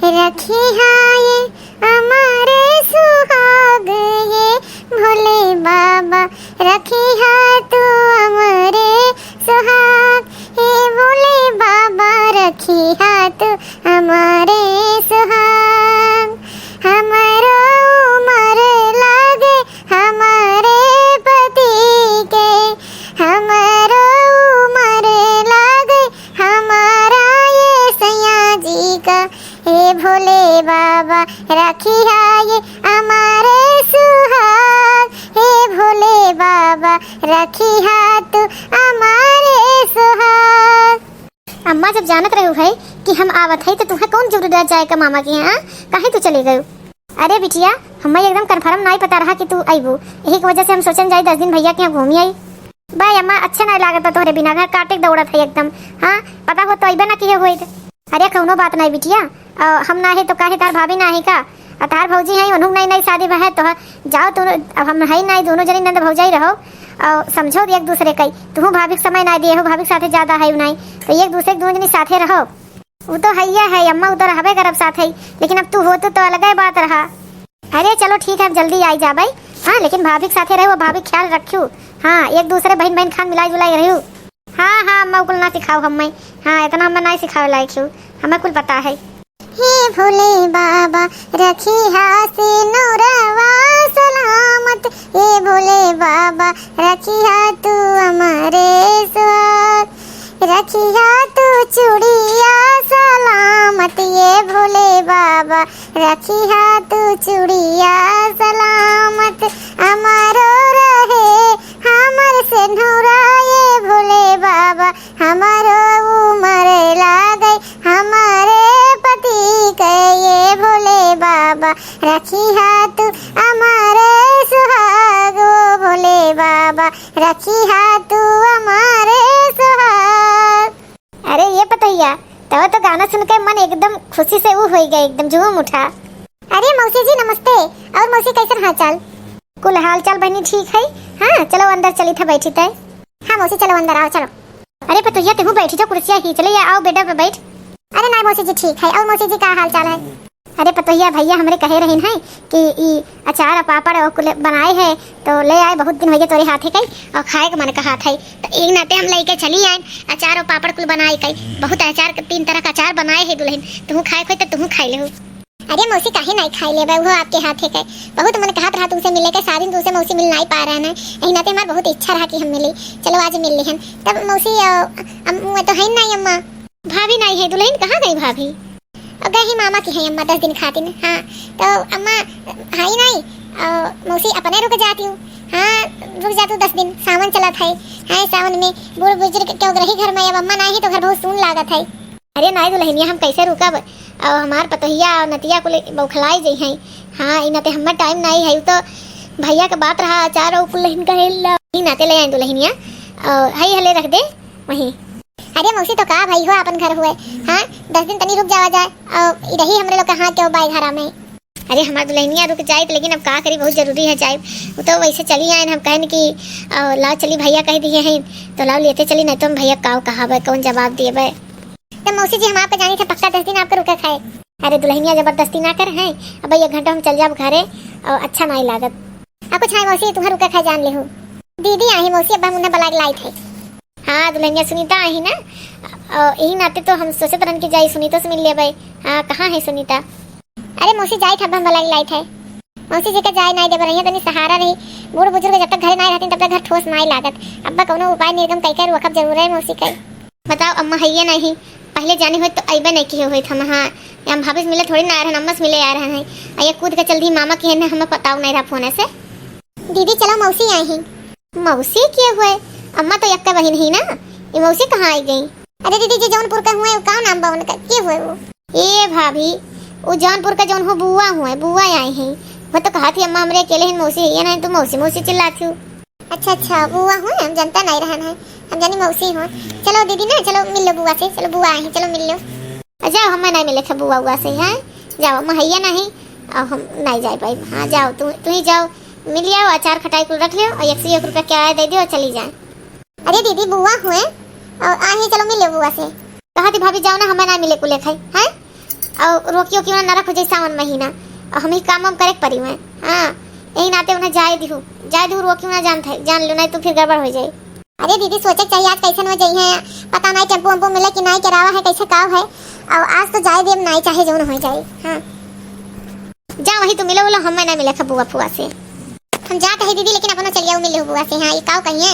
रखी हाय हमारे सुहाग ये भोले बाबा रखी हा तू हमारे सुहाग हे भोले बाबा रखी हा तू हमारे सुहाग हमारो उमर लागे हमारे पति के हमारो उमर लागे हमारा ये सैया जी का हे भोले बाबा रखी ये हमारे सुहाग हे भोले बाबा रखी तू हमारे सुहाग। अम्मा जब जानत रहू है कि हम आवत है तो तुम्हें कौन जरूरत जाएगा मामा के यहाँ काहे तू चले गए? अरे बिटिया हमें एकदम कन्फर्म नहीं पता रहा कि तू आईबू, यही की वजह से हम सोचन जाए 10 दिन भैया के यहाँ घूमी आई। भाई अम्मा अच्छा नहीं लागत तोहरे बिना घर काटे दौड़त है एकदम। हाँ पता हो तो अबे ना किए हुए। अरे कौनो बात नहीं बिटिया, हम ना है तो काहे तार भाभी ना है का, तार भौजी है उन्होंने नई नई शादी है तो जाओ तुम, अब हम है नहीं दोनों जनी नंद भौजाई रहो और समझो एक दूसरे का। तुम भाभी को समय ना दिए हो, भाभी के साथे ज्यादा है नहीं तो एक दूसरे दोनों जनी साथे रहो। वो तो है अम्मा, वो तो रहबे करब साथ है, लेकिन अब तू हो तो अलग ही बात रहा। अरे चलो ठीक है अब जल्दी आई जा भाई। हाँ लेकिन भाभी के साथे रहो, भाभी ख्याल रखियो। हाँ एक दूसरे बहन बहन खान मिलाई जुलाई रहो। हाँ अम्मा कुल ना सिखाओ हमें, हाँ इतना हमें नहीं सिखावे लायक हूँ, हमें कुल पता है। हे भोले बाबा रखी से नौरवा सलामत हे भोले बाबा रखी तू हमारे स्वाग रखी तू चूड़िया सलामत ये भोले बाबा रखी तू चूड़िया सलामत हमारो रहे हमर से नौरा ये भोले बाबा हमारो उमर लागे हमारे पति के ये भोले बाबा रखी तू हमारे सुहाग ओ भोले बाबा रखी तू हमारे सुहाग। अरे ये पतैया तो गाना सुनकर मन एकदम खुशी से वो हो गया, एकदम झूम उठा। अरे मौसी जी नमस्ते। और मौसी कैसे हाल चाल? कुल हाल चाल बहनी ठीक है। हाँ चलो अंदर चली था बैठी थे। हाँ मौसी चलो अंदर आओ चलो। अरे पतैया तुम बैठी जाओ कुर्सियाँ ही चले आओ बेटा पे बैठ। अरे नहीं मौसी जी ठीक है। और मौसी जी का हाल चाल है? अरे पतैया भैया हमारे कहे रहे हैं कि ई अचार पापड़ और कुल बनाए है तो ले आए, बहुत दिन हो गए तोरे हाथे कई और खाए का मन का हाथ है तो एक नाते हम लेके चली आए अचार और पापड़ कुल बनाए कई। बहुत अचार 3 तरह का अचार बनाए है दुल्हन, तुम खाए खोई तो तुम खाई ले। अरे मौसी काहे नहीं खाई ले वो आपके हाथे का बहुत मन कहत रहा तुमसे मिले के, सारी दिन तुमसे मौसी मिल नहीं पा रहा है। यही नाते हमारा बहुत इच्छा रहा कि हम मिले, चलो आज मिल ली। तब मौसी तो है नहीं अम्मा, भाभी नहीं है दुल्हन कहाँ गई भाभी? गई मामा की है अम्मा 10 दिन खातिर। हाँ तो अम्मा हाई नहीं मौसी अपने रुक जाती हूँ। हाँ रुक जा तू 10 दिन, सावन चला था। हाँ सावन में बूढ़ बुजुर्ग क्यों रही घर में, अब अम्मा नहीं है तो घर बहुत सुन लागत है। अरे नहीं दुल्हनिया हम कैसे रुकब, और हमार पतोहिया और नतिया को बौखलाई जाइ हैं। हाँ इनाते हमार टाइम नहीं है, तो भैया का बात रहा अचार और कुल कहे नाते ले आए दुल्हनिया हई हले रख दे वहीं। अरे मौसी तो कहा भाई हो अपन घर हुए। हाँ 10 दिन तनी रुक जावा जाए और रही हमरे लोग का हाथ क्यों बाई घरा में। अरे हमार दुल्हनिया रुक जाए लेकिन अब का करी, बहुत जरूरी है जाए। वो तो वैसे चली आए, हम कहन कि लाओ चली भैया कह दिए हैं तो लाओ लेते चली, नहीं तो हम भैया काव कहा कौन जवाब दिए भाई। तो मौसी जी हम आपको जानी थे पक्का 10 दिन आपको रुका खाए। अरे दुल्हनिया जबरदस्ती ना कर है, अब भाई 1 घंटा हम चल जाओ घरे और अच्छा नहीं लागत। अब कुछ है मौसी तुम्हें रुका खाए जान ले हो। दीदी आई मौसी अब हम उन्हें बुला लाई थे। हाँ दुल्हनिया सुनीता आई ना, यही नाते तो हम सोचते रहन की जाई सुनीता से मिल ले भाई। हाँ कहाँ है सुनीता? अरे मौसी जाए था हम बुला लाई थे। मौसी जी का जाए नहीं दे रही तनी सहारा रही, बूढ़ बुजुर्ग जब तक घर नहीं रहती तब तक घर ठोस नहीं लागत। अब्बा कोनो उपाय निर्गम कई कर वक्त जरूर है मौसी का। बताओ अम्मा है ये नहीं पहले जाने हुए तो अबे नहीं किए हुए थे। हाँ हम भाभी से मिले थोड़ी ना आ रहे हैं, अम्मा से मिले आ रहे हैं। ये कूद के चल दी मामा की है, हमें पता नहीं रहा फोन से। दीदी चलो मौसी आई हैं। मौसी किए हुए अम्मा तो यक्का बहन ही ना, ये मौसी कहाँ आई गई? अरे दीदी जी जौनपुर का हुए का नाम बा उनका के हुए वो? ए भाभी वो जौनपुर का जौन हो बुआ हुए, बुआ आई हैं। वो तो कहा थी अम्मा हमरे अकेले हैं मौसी है नहीं तो मौसी मौसी चिल्लाती हूँ। अच्छा बुआ हुए, हम जनता नहीं रहन है, हम जानी मौसी हो। चलो दीदी ना चलो मिल लो बुआ से, चलो बुआ आई हैं चलो मिल लो। जाओ हमें नहीं मिले थे बुआ से। हाँ जाओ महैया नहीं और हम नहीं जा पाई। हाँ जाओ तू ही जाओ मिल आओ, अचार खटाई कुल रख लियो और 101 रुपया किराया दे दियो और चली जाए। अरे दीदी बुआ हुए और आई चलो मिले बुआ से। कहा थी भाभी जाओ ना हमें ना मिले कुले खाई। हैं और रोकियो क्यों ना रखो जैसा सावन महीना, और हम ही काम वाम करे परी में। हाँ यही नाते उन्हें जाए दू रोकियो ना जान लो, नहीं तो फिर गड़बड़ हो जाए। अरे दीदी सोचे चाहिए आज कैसे न जाई है, पता नहीं टेम्पो वम्पो मिले कि नहीं, करावा है कैसे काव है, और आज तो जाए देव नहीं चाहे जो न हो जाए। हाँ जा वही तो मिलो बोलो, हमें नहीं मिले बुआ फुआ से, हम जाते है दीदी लेकिन अपना चलिए मिले बुआ से। हाँ ये काव कहिए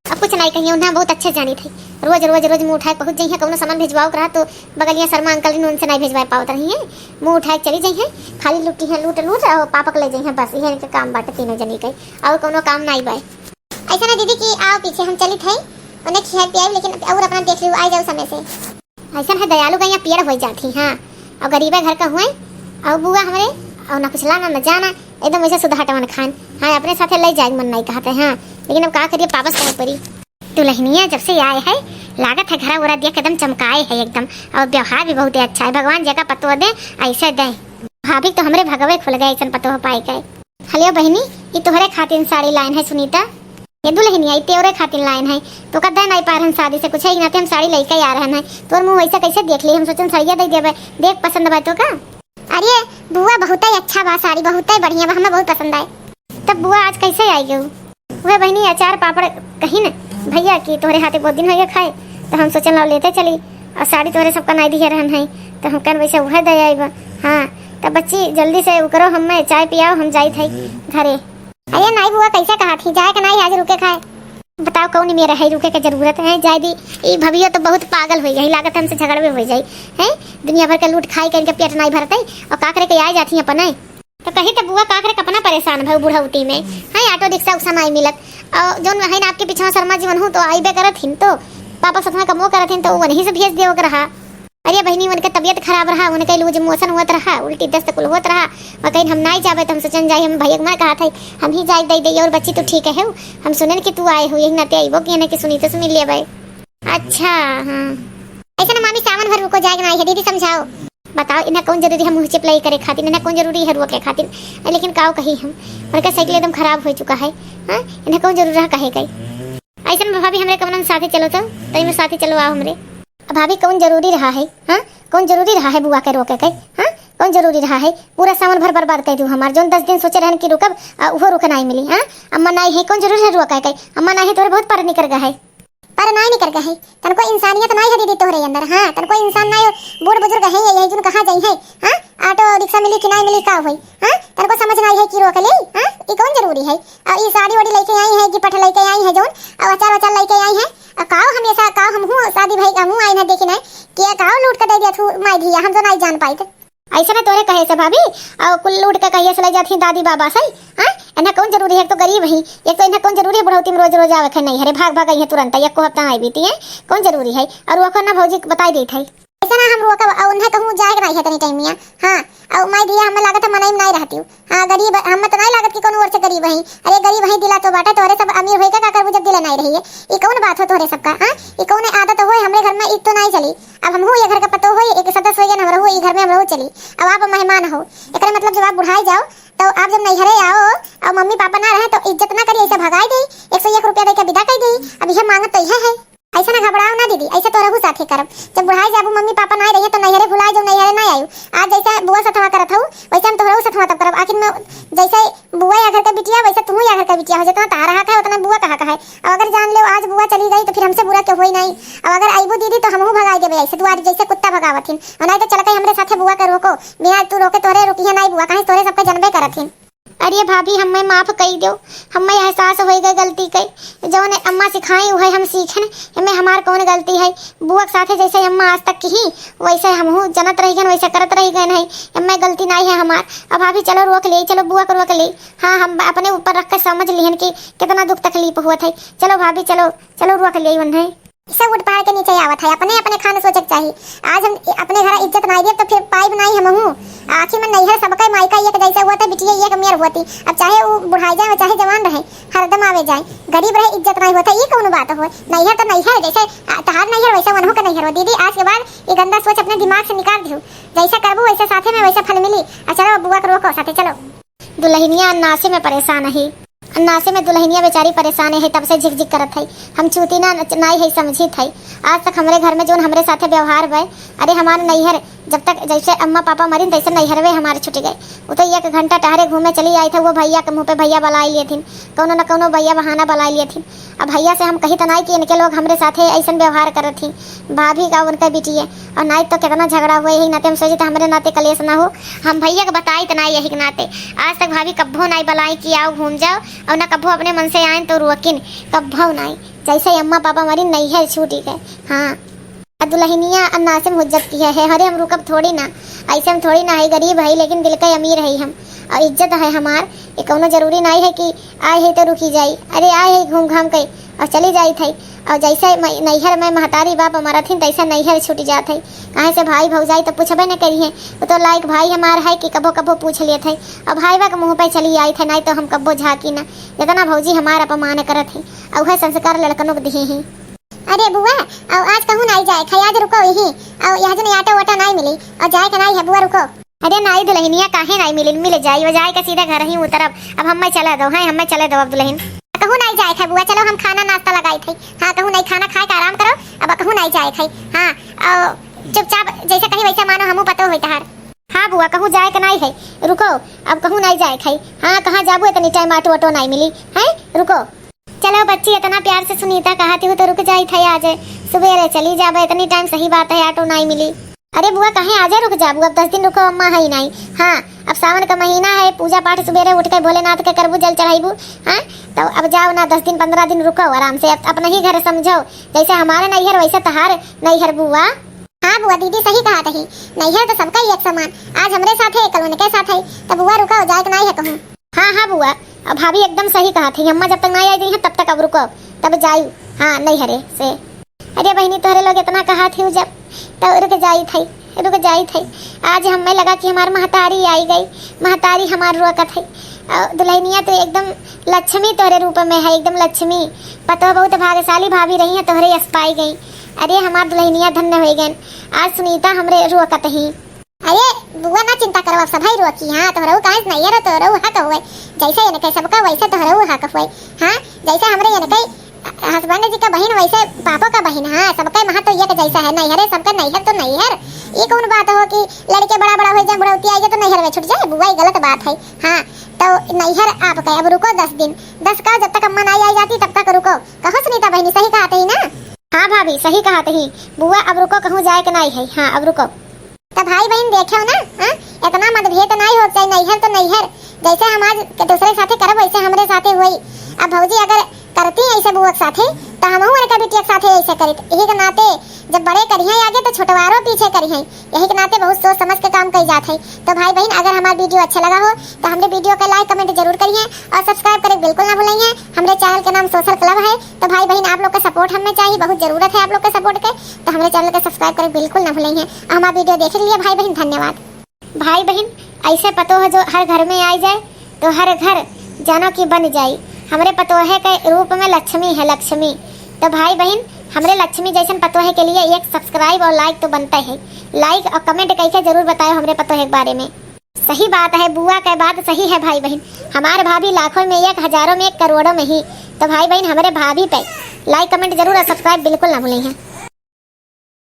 अब कुछ नहीं कहिए, उन्हें बहुत अच्छे जानी थी, रोज मुँह उठाए पहुँच जाइए, कौन सामान भेजवाओ करा तो बगलिया शर्मा अंकल उनसे नहीं भेजवा पाओ रही है, मुँह उठाए चली जाइए, खाली लुटी है लूट और पापा को ले जाइए, बस ये काम बाटे तीनों जनी के, और कोनो काम नहीं बाय। ऐसा ना दीदी कि आओ पीछे हम चली थे उन्हें खिया पिया, लेकिन और अपना देख लियो आ जाओ समय से। ऐसा है दयालु गैया पेड़ हो जाती। हाँ और गरीबा घर का हुए और बुआ हमारे और ना कुछ लाना न जाना, एकदम वैसे सुधा हटवन खान। हाँ अपने साथे ले जाए मन नहीं कहते। हाँ लेकिन अब क्या करिए वापस कहीं पड़ी। दुल्हनिया जब से आए है लागत है घर उरा दिया कदम चमकाए है एकदम, और व्यवहार भी बहुत अच्छा है, भगवान जगह पतो दे ऐसे दे। भाभी तो हमारे भगवे खुल गए ऐसा पतो हो पाए गए। हलियो बहनी ये तोहरे खातिर साड़ी लाइन है सुनीता, ये दुल्हनी आई तेरे खातिर लाइन है, तो कदा नहीं पा रहे शादी से कुछ है ना, हम साड़ी लेके आ रहे हैं, तोर मुंह वैसा कैसे देख ली, हम सोचन साड़िया दे देबे, देख पसंद बा तो का। अरे बुआ बहुत ही अच्छा बा, साड़ी बहुत ही बढ़िया बा, हमें बहुत पसंद आए। तब बुआ आज कैसे आई गई? वह बहनी अचार पापड़ कहीं न भैया की तोहरे हाथे बहुत दिन हो गए खाए, तो हम सोचन लो लेते चली, और साड़ी तोहरे सबका नहीं दिया रहन है, तो हम कन वैसे वह दे आई बा। हाँ तब बच्ची जल्दी से करो, हमें चाय पियाओ, हम जाई थे घरे। अरे नहीं बुआ कैसे कहा थी जाए का नहीं, आज रुके खाए। बताओ कौन मेरा है रुके के जरूरत है, जाए दी ये भविया तो बहुत पागल हो गई, लागत हमसे झगड़े हो जाए है, दुनिया भर का लूट खाई करके पेट नहीं भरते, और काकरे के आ जाती अपन तो कहीं तो बुआ काकरे कपना परेशान भाई बुढ़ौती में है, ऑटो रिक्शा उक्सा नहीं मिलत, और जो है ना आपके पीछे शर्मा जीवन हूँ तो आईबे करत हिन, तो पापा सतना कमो करत हिन, तो वहीं से भेज दियो रहा। अरे बहनी उनका तबियत खराब रहा, उनके लूज मोशन हुआ रहा, उल्टी दस्त कुल हुआ रहा, और कहीं हम नहीं जावे तो हम सोचन जाए, हम भैया मैं कहा था हम ही जाए दे दे, और बच्ची तो ठीक है हम सुने कि तू आए हो यही नाते आई वो कि ना कि सुनी तो सुन लिया भाई। अच्छा हाँ ऐसा ना मामी सावन भर रुको जाएगा नहीं है दीदी समझाओ, बताओ इन्हें कौन जरूरी है मुँह चिपलाई करे खातिर, इन्हें कौन जरूरी है रुआ के खातिर, लेकिन काव कही हम उनका साइकिल एकदम खराब हो चुका है। हाँ इन्हें कौन जरूरी है कहे गई। ऐसा में भाभी हमारे कमरा में साथी चलो तो तई में साथी चलो आओ हमरे। भाभी कौन जरूरी रहा है? हाँ कौन जरूरी रहा है बुआ के रोके के? हाँ कौन जरूरी रहा है? पूरा सामान भर बर्बाद कर दूँ हमार, जो 10 दिन सोचे रहन कि रुकब वो रुक नहीं मिली। हाँ अम्मा नहीं है कौन जरूरी है रुआ के? अम्मा नहीं है तोरे बहुत पर निकल गया है, पर नहीं निकल गया है, तनको इंसानियत नहीं है दीदी तोहरे अंदर। हाँ तनको इंसान नहीं, बूढ़ बुजुर्ग है यही जो कहाँ जाई है। हाँ ऑटो रिक्शा मिली कि नहीं मिली का हुई? हाँ तनको समझ नहीं है कि रोक ले। हाँ ये कौन जरूरी है? और ये साड़ी वाड़ी लेके आई है, गिफ्ट लेके आई है जोन, और अचार वचार लेके आई है, काव हमेशा काव हम हूँ शादी भाई हम आई ना देखी नहीं कि काव लूट कर दे दिया तू माई धिया, हम तो नहीं जान पाई थे। ऐसा ना तोरे कहे से भाभी और कुल लूट के कहिए से ले जाती दादी बाबा से। हाँ इन्हें कौन जरूरी है? तो गरीब ही एक तो इन्हें कौन जरूरी है बुढ़ौती में रोज रोज आवे नहीं हरे भाग भाग है तुरंत एक को हफ्ता आई बीती है, कौन जरूरी है? और वो ना भौजी बताई दी थी ऐसा ना हम रोका उन्हें कहूँ जाएगा नहीं है तनी टाइम मियाँ। हाँ और मैं दिया हमें लागत मनाई में नहीं रहती हूँ। हाँ गरीब हम तो नहीं लागत कि कौन और से गरीब है, अरे गरीब है दिला तो बाटा तोरे सब अमीर होएगा का कर जब दिला नहीं रही है, ये कौन बात हो तोरे सबका? हाँ ये कौन आदत हो हमारे घर में इत तो नहीं चली, अब हम हो ये घर का पतो हो एक सदस्य हो ना हो ये घर में हम रहो चली, अब आप मेहमान हो एक मतलब जब आप बुढ़ाई जाओ तो आप जब नैहरे आओ और मम्मी पापा ना रहे तो इज्जत ना करिए, ऐसा भगाई दी 101 रुपया देकर विदा कर दी, अब यह मांगत तो यह है। ऐसा ना घबराओ ना दीदी, ऐसा तो रहू साथे करब, जब बुढ़ाई जाबू मम्मी पापा नहीं रहे तो नैहरे भुलाए जो नैहरे नहीं आयु, आज जैसा बुआ सथवा करत हूँ वैसे हम तोहरा सथवा तब करब, आखिर में जैसे बुआ या घर का बिटिया वैसे तुम या घर का बिटिया हो, जितना तारा हक है उतना बुआ कहा है। अब अगर जान लो आज बुआ चली गई तो फिर हमसे बुरा क्यों हो नहीं, अब अगर आईबू दीदी तो हमहू भगाई देबे ऐसे तू आज जैसे कुत्ता भगावथिन, और नहीं तो चल के हमरे साथे बुआ के रोको, बिना तू रोके तोरे रुकिए नहीं बुआ कहीं तोरे सबके जनबे करथिन। अरे भाभी हमें माफ कही दो, हमें एहसास हो गई गलती कई, जो ने अम्मा सिखाई वही हम सीखन, हमें हमार कौन गलती है? बुआ के साथे जैसे अम्मा आज तक की वैसे हम हूँ जनत रही गन वैसे करत रही गए नहीं, हमें गलती नहीं है हमार। अब भाभी चलो रोक ले, चलो बुआ को रोक ले। हाँ हम अपने ऊपर रख कर समझ लिहन कि कितना दुख तकलीफ हुआ था, चलो भाभी चलो चलो रोक ले है सब उठ पहाड़ के नीचे आवत है, अपने अपने खाने सोचे चाहिए। आज हम अपने घर इज्जत नहीं दे तो फिर पाइब नहीं हम हूँ, आखिर में नैहर सबका मायका एक जैसा हुआ था, बिटिया एक मेयर हुआ थी, अब चाहे वो बुढ़ाई जाए चाहे जवान रहे हरदम आवे जाए, गरीब रहे इज्जत नहीं होता, ये कौन बात हो? नैहर तो नैहर जैसे तहार नैहर वैसा वनों का नैहर हो। दीदी आज के बाद ये गंदा सोच अपने दिमाग से निकाल दो, जैसा करबू वैसे साथे में वैसा फल मिली। चलो बुआ को रोको साथे चलो। दुल्हनिया अन्नासे में परेशान है, अन्नासे में दुल्हनिया बेचारी परेशान है, तब से झिक करत है, हम चूती ना नहीं है समझी थी। आज तक हमारे घर में जो हमारे साथे व्यवहार भय, अरे हमारे नैहर जब तक जैसे अम्मा पापा मरीन तैसे नैहरवे हमारे छुट गए। वो तो 1 घंटा टहरे घूमे चली आई थे, वो भैया के मुँह पे भैया बुला लिए थी, कौनो न कौनो भैया बहाना बुला लिए थी। अब भैया से हम कही तो नहीं कि इनके लोग हमरे साथे ऐसा व्यवहार करत थी, भाभी का उनका बिटिए, और नहीं तो कितना झगड़ा हुए यही नाते हम सोचे तो हमारे नाते कलेश ना हो। हम भैया को बताई तो नहीं यही के नाते, आज तक भाभी कब्बो नहीं बुलाई कि आओ घूम जाओ, और न कब्बो अपने मन से आए तो रुकिन, कब्बो नहीं। जैसे अम्मा पापा मरी नैहर छूटी गए। हाँ दुल्हनिया अन्नासिम हुज्जत की है, हरे हम रुकब थोड़ी ना, ऐसे हम थोड़ी ना है, गरीब है लेकिन दिल का अमीर है हम, और इज्जत है हमार। ये कोनो जरूरी नहीं है कि आए है तो रुकी जाई, अरे आए है घूम घाम के और चली जाई थी। और जैसे नैहर में महतारी बाप हमारा थी तैसा नैहर छूट जात है। कहाँ से भाई भौजाई तो पूछबे न करी है, वो तो लाइक भाई हमार है कि कबो कबो पूछ लिए थे, और भाई बा के मुँह पे चली आई थे, नहीं तो हम कब्बो झाँकी ना। जितना भौजी हमारा अपमान करत है और वह संस्कार लड़कनों को दिए हैं। अरे बुआ और आज कहूँ नहीं जाए खाई, आज रुको यही, और यहाँ जो आटा वाटा नहीं मिली और जाए का नहीं है बुआ रुको। अरे नहीं दुल्हनिया काहे नहीं मिल जाए, वो जाए का सीधा घर ही उतरब। अब हमें चले दो, है हमें चले दो अब दुल्हन। कहूँ नहीं जाए खाई बुआ, चलो हम खाना नाश्ता लगाई थे। हाँ कहूँ नहीं खाना खाए का आराम करो, अब कहूँ नहीं जाए खाई। हाँ और चुपचाप जैसे कहीं वैसा मानो हमू पतो हो तहार। हाँ बुआ कहूँ जाए का नहीं है, रुको अब कहूँ नहीं जाए खाई। हाँ कहाँ जाबू इतनी टाइम आटो वाटो नहीं मिली है, रुको। चलो बच्ची इतना प्यार से सुनीता कहती हूँ तो रुक जाई थे, आ जाए सुबह चली जाबे, इतनी टाइम सही बात है ऑटो नहीं मिली। अरे बुआ कहीं आ जाए रुक जाबू, अब 10 दिन रुको अम्मा है ही नहीं। हाँ अब सावन का महीना है, पूजा पाठ सुबह उठ के भोलेनाथ के करबू जल चढ़ाईबू। हाँ तो अब जाओ ना 10 दिन 15 दिन रुको आराम से, अपना ही घर समझो, जैसे हमारे नैहर वैसे तहार नैहर बुआ। हाँ बुआ दीदी सही कहा थी, नैहर तो सबका ही एक समान, आज हमारे साथ है कल उनके साथ है, तब बुआ रुको जाए नहीं है कहूँ। हाँ हाँ बुआ अब भाभी एकदम सही कहा थी, अम्मा जब तक नहीं आई है तब तक अब रुको, तब जाई। हाँ नहीं हरे से। अरे बहनी तोहरे लोग इतना कहा थी जब तो रुक जाई थी। आज हमें लगा कि हमारी महतारी आई गई, महतारी हमार रोकत है। दुल्हनिया तो एकदम लक्ष्मी तोहरे रूप में है, एकदम लक्ष्मी। पतो बहुत भाग्यशाली भाभी रही है तोहरे यश पाई गई। अरे हमार दुल्हनिया धन्य हो गई, आज सुनीता हमरे रोकत ही। अरे बुआ ना चिंता करो, अब सभाई रोकी। हाँ तोहरा काहे नहीं है, तोहरा हक हुए जैसे इनके सबका वैसे तोहरा हक हुए। हाँ जैसे हमरे इनके हस्बैंड जी का बहन वैसे पापा का बहन। हाँ सबका महा तो ये जैसा है, नैहर है सबका नैहर तो नैहर। ये कौन बात हो कि लड़के बड़ा बड़ा हो जाए, बुढ़ौती आई जाए तो नैहर में छूट जाए, बुआ ये गलत बात है। हाँ तो नैहर आपका, अब रुको 10 दिन 10 का, जब तक अम्मा नहीं आई जाती तब तक रुको। कहो सुनीता बहनी सही कहा ही ना। हाँ भाभी सही कहा ही बुआ, अब रुको कहूँ जाए के नहीं है। हाँ अब रुको तो भाई बहन देखो ना। हाँ इतना मतभेद नहीं हो चाहिए, नैहर तो नैहर, जैसे हम आज दूसरे साथे करब वैसे हमरे साथे हुई। अब भौजी अगर करती है ऐसे बुआ के साथे तो हम उनका बिटिया के साथे ऐसे करी, यही के नाते जब बड़े करिए आगे तो छोटवारों पीछे करिए, यही के नाते बहुत सोच समझ के काम करी जाते हैं। तो भाई बहन अगर हमारा वीडियो अच्छा लगा हो तो हमारे वीडियो को लाइक कमेंट जरूर करिए और सब्सक्राइब करें बिल्कुल ना भूलिए। हमारे चैनल का नाम सोशल क्लब है, तो भाई बहन आप लोग का सपोर्ट हमें चाहिए, बहुत जरूरत है आप लोग का सपोर्ट के, तो हमारे चैनल को सब्सक्राइब करें बिल्कुल ना भूलिए। हमारा वीडियो देख लिए भाई बहन, धन्यवाद। भाई बहन ऐसे पतो है जो हर घर में आ जाए तो हर घर जानो की बन जाए, हमारे पतोहे के रूप में लक्ष्मी है लक्ष्मी। तो भाई बहन हमरे लक्ष्मी जैसन पतोहे के लिए एक सब्सक्राइब और लाइक तो बनता है, लाइक और कमेंट करके जरूर बताओ हमारे पतोहे के बारे में। सही बात है, बुआ का बात सही है भाई बहन, हमारे भाभी लाखों में एक, हजारों में एक, करोड़ों में ही। तो भाई बहन हमारे भाभी पे लाइक कमेंट जरूर और सब्सक्राइब बिल्कुल ना भूलें।